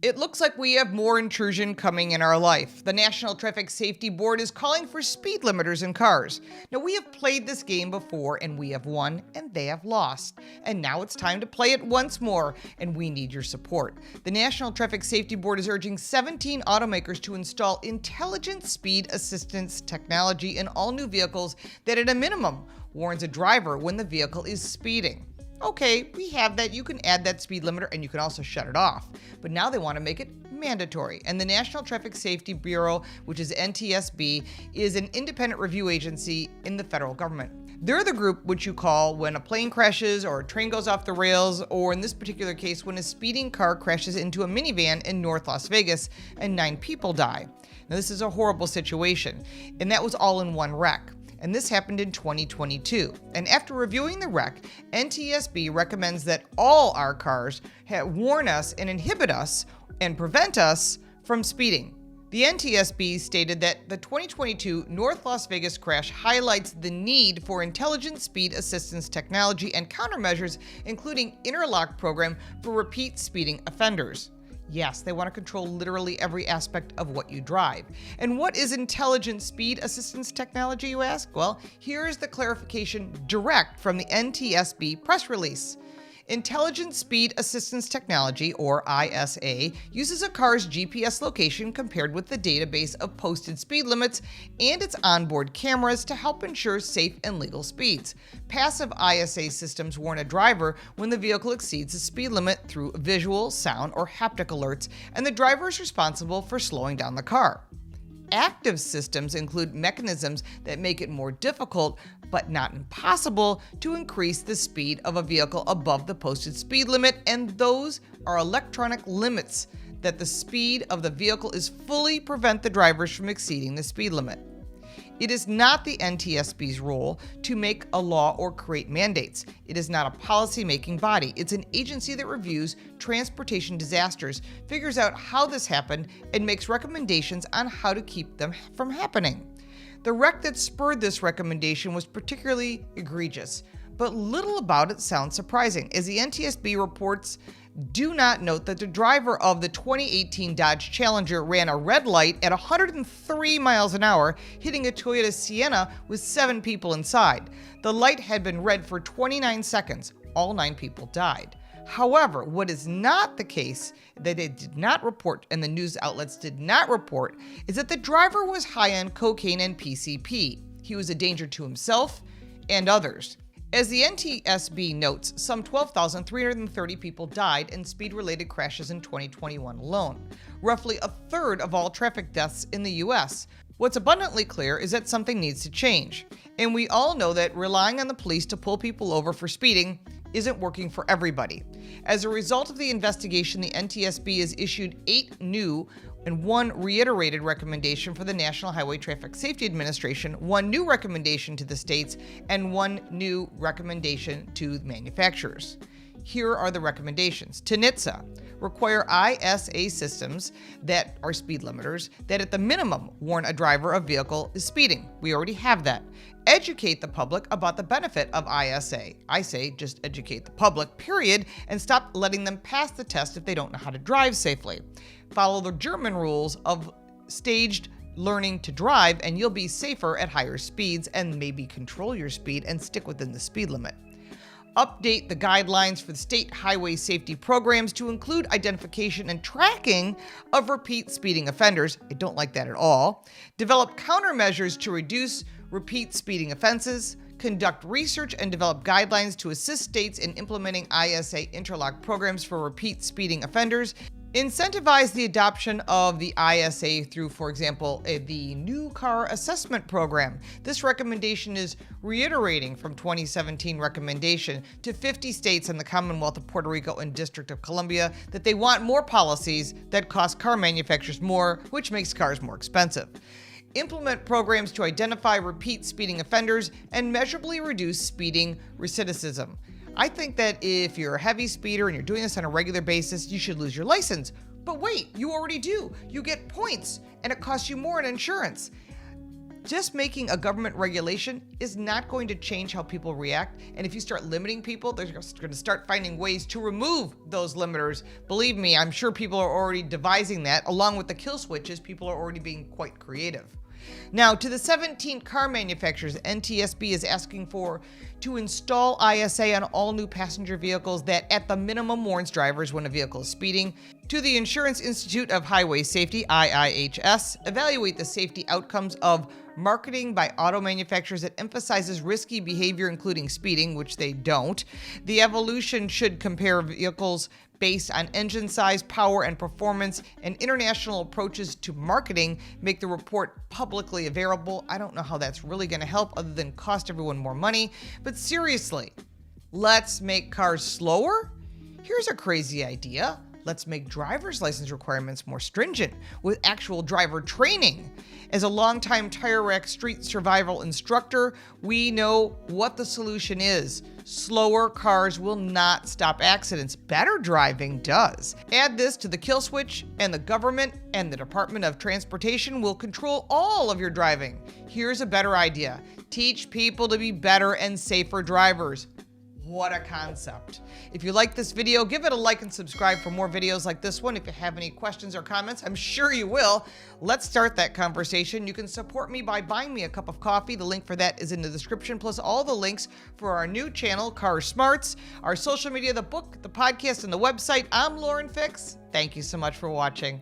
It looks like we have more intrusion coming in our life. The National Traffic Safety Board is calling for speed limiters in cars. Now, we have played this game before and we have won and they have lost. And now it's time to play it once more and we need your support. The National Traffic Safety Board is urging 17 automakers to install intelligent speed assistance technology in all new vehicles that at a minimum warns a driver when the vehicle is speeding. Okay, we have that. You can add that speed limiter and you can also shut it off. But now they want to make it mandatory. And the National Traffic Safety Bureau, which is NTSB, is an independent review agency in the federal government. They're the group which you call when a plane crashes or a train goes off the rails, or in this particular case, when a speeding car crashes into a minivan in North Las Vegas and 9 people die. Now, this is a horrible situation, and that was all in one wreck. And this happened in 2022. And after reviewing the wreck, NTSB recommends that all our cars warn us and inhibit us and prevent us from speeding. The NTSB stated that the 2022 North Las Vegas crash highlights the need for intelligent speed assistance technology and countermeasures, including interlock program for repeat speeding offenders. Yes, they want to control literally every aspect of what you drive. And what is intelligent speed assistance technology, you ask? Well, here's the clarification direct from the NTSB press release. Intelligent Speed Assistance Technology, or ISA, uses a car's GPS location compared with the database of posted speed limits and its onboard cameras to help ensure safe and legal speeds. Passive ISA systems warn a driver when the vehicle exceeds the speed limit through visual, sound, or haptic alerts, and the driver is responsible for slowing down the car. Active systems include mechanisms that make it more difficult, but not impossible, to increase the speed of a vehicle above the posted speed limit, and those are electronic limits that the speed of the vehicle is fully prevent the drivers from exceeding the speed limit. It is not the NTSB's role to make a law or create mandates. It is not a policy-making body. It's an agency that reviews transportation disasters, figures out how this happened, and makes recommendations on how to keep them from happening. The wreck that spurred this recommendation was particularly egregious, but little about it sounds surprising, as the NTSB reports do not note that the driver of the 2018 Dodge Challenger ran a red light at 103 miles an hour, hitting a Toyota Sienna with 7 people inside. The light had been red for 29 seconds. All 9 people died. However, what is not the case that it did not report and the news outlets did not report is that the driver was high on cocaine and PCP. He was a danger to himself and others. As the NTSB notes, some 12,330 people died in speed-related crashes in 2021 alone, roughly a third of all traffic deaths in the U.S. What's abundantly clear is that something needs to change, and we all know that relying on the police to pull people over for speeding isn't working for everybody. As a result of the investigation, the NTSB has issued 8 new and 1 reiterated recommendation for the National Highway Traffic Safety Administration, 1 new recommendation to the states, and 1 new recommendation to manufacturers. Here are the recommendations. To NHTSA, require ISA systems that are speed limiters that at the minimum warn a driver of vehicle is speeding. We already have that. Educate the public about the benefit of ISA. I say just educate the public, period, and stop letting them pass the test if they don't know how to drive safely. Follow the German rules of staged learning to drive, and you'll be safer at higher speeds, and maybe control your speed and stick within the speed limit. Update the guidelines for the state highway safety programs to include identification and tracking of repeat speeding offenders. I don't like that at all. Develop countermeasures to reduce repeat speeding offenses. Conduct research and develop guidelines to assist states in implementing ISA interlock programs for repeat speeding offenders. Incentivize the adoption of the ISA through, for example, the new car assessment program. This recommendation is reiterating from 2017 recommendation to 50 states in the Commonwealth of Puerto Rico and District of Columbia that they want more policies that cost car manufacturers more, which makes cars more expensive. Implement programs to identify repeat speeding offenders and measurably reduce speeding recidivism. I think that if you're a heavy speeder and you're doing this on a regular basis, you should lose your license. But wait, you already do. You get points, and it costs you more in insurance. Just making a government regulation is not going to change how people react. And if you start limiting people, they're going to start finding ways to remove those limiters. Believe me, I'm sure people are already devising that. Along with the kill switches, people are already being quite creative. Now, to the 17 car manufacturers, NTSB is asking for to install ISA on all new passenger vehicles that at the minimum warns drivers when a vehicle is speeding. To the Insurance Institute of Highway Safety, IIHS, evaluate the safety outcomes of marketing by auto manufacturers that emphasizes risky behavior, including speeding, which they don't. The evolution should compare vehicles based on engine size, power, and performance, and international approaches to marketing make the report publicly available. I don't know how that's really going to help other than cost everyone more money. But seriously, let's make cars slower? Here's a crazy idea. Let's make driver's license requirements more stringent with actual driver training. As a longtime tire rack street survival instructor, we know what the solution is. Slower cars will not stop accidents. Better driving does. Add this to the kill switch, and the government and the Department of Transportation will control all of your driving. Here's a better idea. Teach people to be better and safer drivers. What a concept. If you like this video, give it a like and subscribe for more videos like this one. If you have any questions or comments, I'm sure you will. Let's start that conversation. You can support me by buying me a cup of coffee. The link for that is in the description, plus all the links for our new channel, Car Smarts, our social media, the book, the podcast, and the website. I'm Lauren Fix. Thank you so much for watching.